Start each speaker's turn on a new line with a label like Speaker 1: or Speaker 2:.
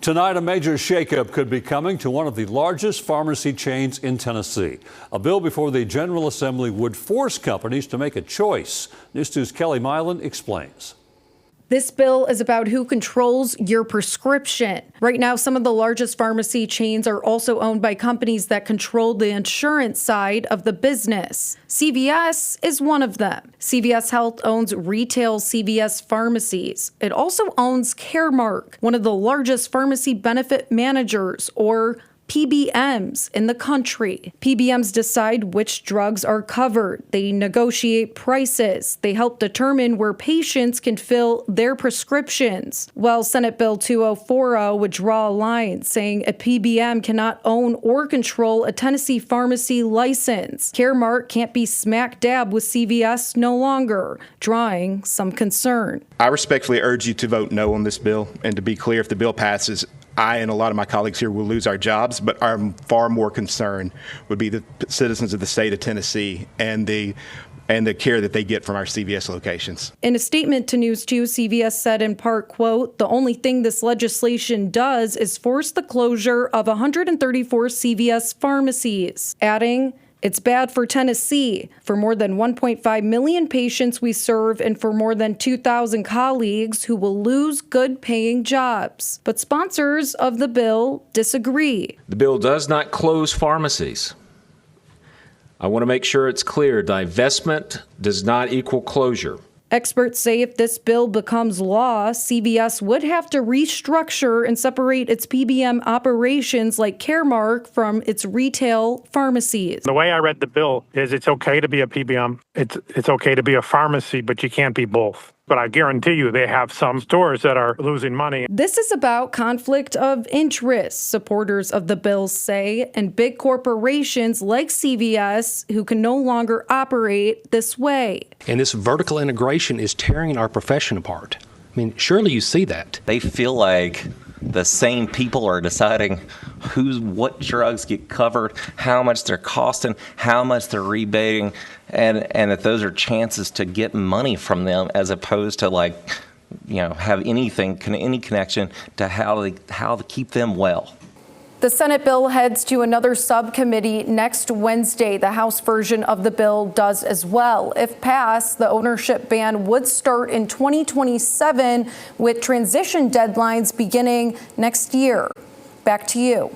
Speaker 1: Tonight, a major shakeup could be coming to one of the largest pharmacy chains in Tennessee. A bill before the General Assembly would force companies to make a choice. News 2's Kelly Milan explains.
Speaker 2: This bill is about who controls your prescription. Right now, some of the largest pharmacy chains are also owned by companies that control the insurance side of the business. CVS is one of them. CVS Health owns retail CVS pharmacies. It also owns Caremark, one of the largest pharmacy benefit managers, or PBMs in the country. PBMs decide which drugs are covered. They negotiate prices. They help determine where patients can fill their prescriptions. Well, Senate Bill 2040 would draw a line saying a PBM cannot own or control a Tennessee pharmacy license. Caremark can't be smack dab with CVS no longer, drawing some concern.
Speaker 3: I respectfully urge you to vote no on this bill. And to be clear, if the bill passes, I and a lot of my colleagues here will lose our jobs, but our far more concern would be the citizens of the state of Tennessee and the care that they get from our CVS locations.
Speaker 2: In a statement to News 2, CVS said in part, quote, "The only thing this legislation does is force the closure of 134 CVS pharmacies," adding, "It's bad for Tennessee, for more than 1.5 million patients we serve and for more than 2,000 colleagues who will lose good-paying jobs." But sponsors of the bill disagree.
Speaker 4: The bill does not close pharmacies. I want to make sure it's clear, divestment does not equal closure.
Speaker 2: Experts say if this bill becomes law, CVS would have to restructure and separate its PBM operations like Caremark from its retail pharmacies.
Speaker 5: The way I read the bill is it's okay to be a PBM, it's okay to be a pharmacy, but you can't be both. But I guarantee you they have some stores that are losing money.
Speaker 2: This is about conflict of interest, supporters of the bill say, and big corporations like CVS who can no longer operate this way.
Speaker 6: And this vertical integration is tearing our profession apart. I mean, surely you see that.
Speaker 7: They feel like the same people are deciding what drugs get covered, how much they're costing, how much they're rebating, and that those are chances to get money from them as opposed to have any connection to how to keep them well.
Speaker 2: The Senate bill heads to another subcommittee next Wednesday. The House version of the bill does as well. If passed, the ownership ban would start in 2027 with transition deadlines beginning next year. Back to you.